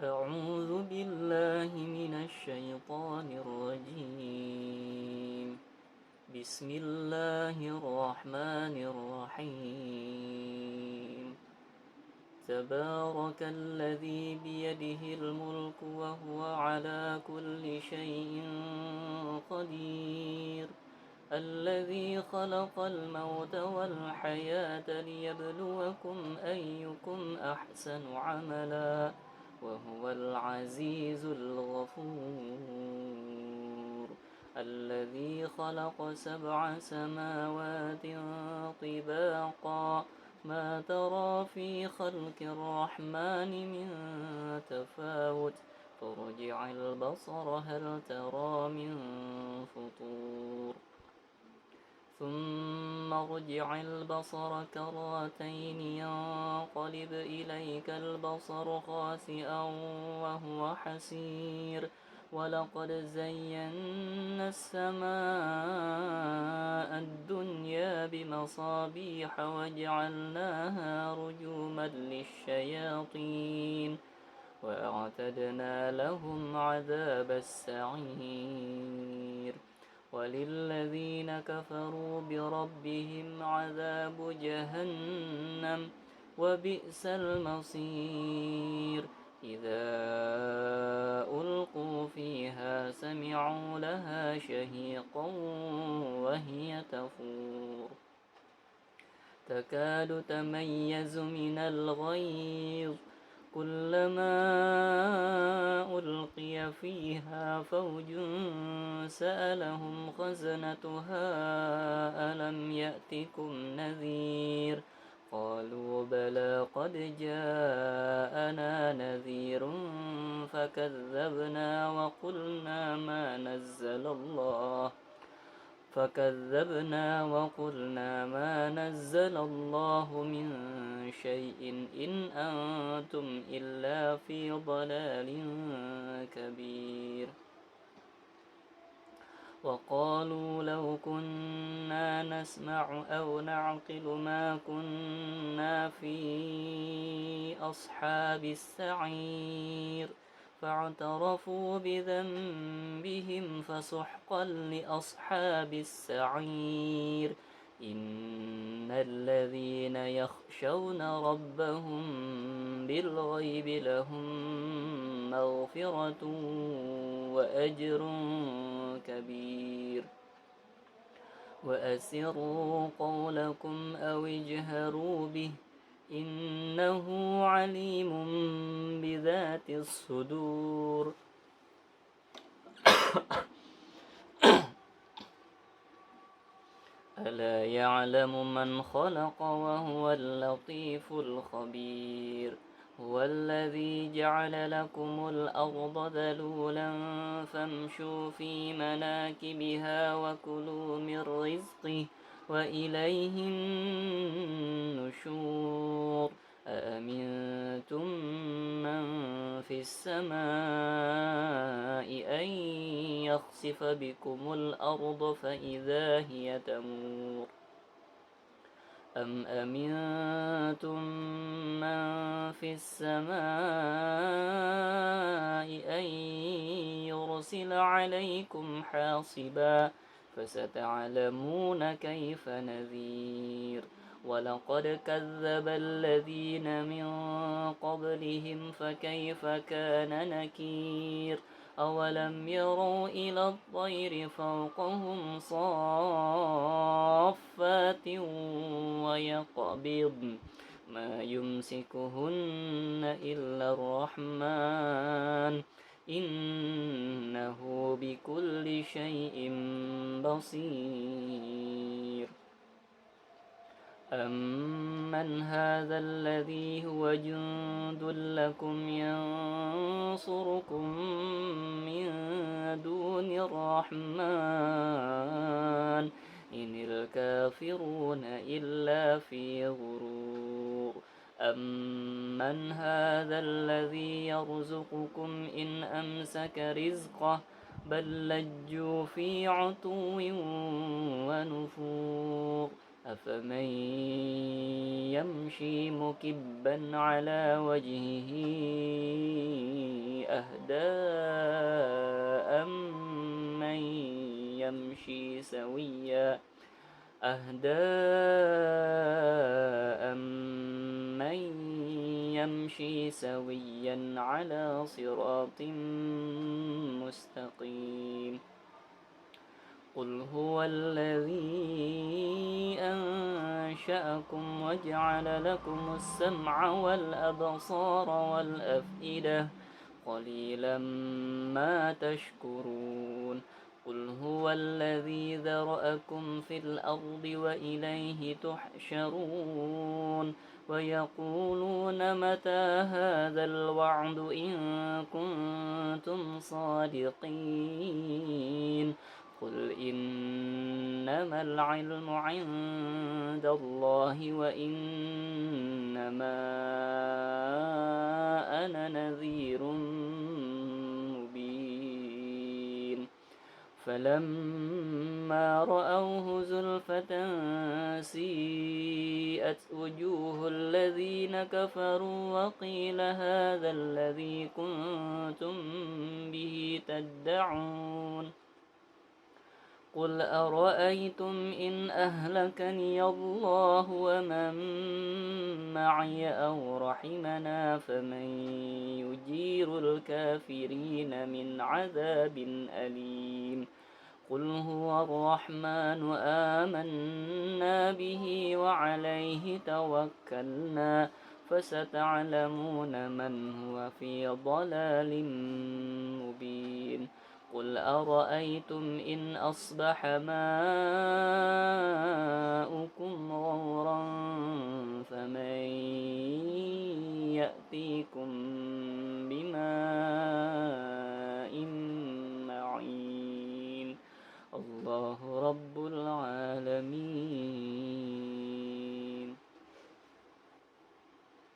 أعوذ بالله من الشيطان الرجيم. بسم الله الرحمن الرحيم. تبارك الذي بيده الملك وهو على كل شيء قدير. الذي خلق الموت والحياة ليبلوكم أيكم أحسن عملا وهو العزيز الغفور. الذي خلق 7 سماوات طباقا ما ترى في خلق الرحمن من تفاوت فرجع البصر هل ترى من فطور ثم ارجع البصر كرتين ينقلب إليك البصر خاسئا وهو حسير. ولقد زينا السماء الدنيا بمصابيح وجعلناها رجوما للشياطين وأعتدنا لهم عذاب السعير. وللذين كفروا بربهم عذاب جهنم وبئس المصير. إذا ألقوا فيها سمعوا لها شهيقا وهي تفور تكاد تميز من الغيظ كلما ألقي فيها فوج سألهم خزنتها ألم يأتكم نذير قالوا بلى قد جاءنا نذير فكذبنا وقلنا ما نزل الله من شيء إن أنتم إلا في ضلال كبير. وقالوا لو كنا نسمع أو نعقل ما كنا في أصحاب السعير فاعترفوا بذنبهم فسحقا لأصحاب السعير. إن الذين يخشون ربهم بالغيب لهم مغفرة وأجر كبير. وأسروا قولكم أو اجهروا به إنه عليم بذات الصدور. ألا يعلم من خلق وهو اللطيف الخبير. هو الذي جعل لكم الأرض ذلولا فامشوا في مناكبها وكلوا من رزقه وإليه النشور. أأمنتم من في السماء أن يخسف بكم الأرض فإذا هي تمور أم أمنتم من في السماء أن يرسل عليكم حاصبا فستعلمون كيف نذير. ولقد كذب الذين من قبلهم فكيف كان نكير. أولم يروا إلى الطير فوقهم صافات ويقبضن ما يمسكهن إلا الرحمن إنه بكل شيء بصير. أمن هذا الذي هو جند لكم ينصركم من دون الرحمن إن الكافرون إلا في غرور. أمن هذا الذي يرزقكم إن أمسك رزقه بل لجوا في عتو ونفور. أفمن يمشي مكبا على وجهه أهدى أمن يمشي سويا على صراط مستقيم قل هو الذي أنشأكم وجعل لكم السمع والأبصار والأفئدة قليلا ما تشكرون قل هو الذي ذرأكم في الأرض وإليه تحشرون ويقولون متى هذا الوعد إن كنتم صادقين قل إنما العلم عند الله وإنما أنا نذير مبين فلما رأوه زلفة سيئت وجوه الذين كفروا وقيل هذا الذي كنتم به تدعون قل أرأيتم إن أهلكني الله ومن معي أو رحمنا فمن يجير الكافرين من عذاب أليم قل هو الرحمن آمنا به وعليه توكلنا فستعلمون من هو في ضلال مبين قل أرأيتم إن أصبح ماؤكم غورا فمن يأتيكم بماء معين الله رب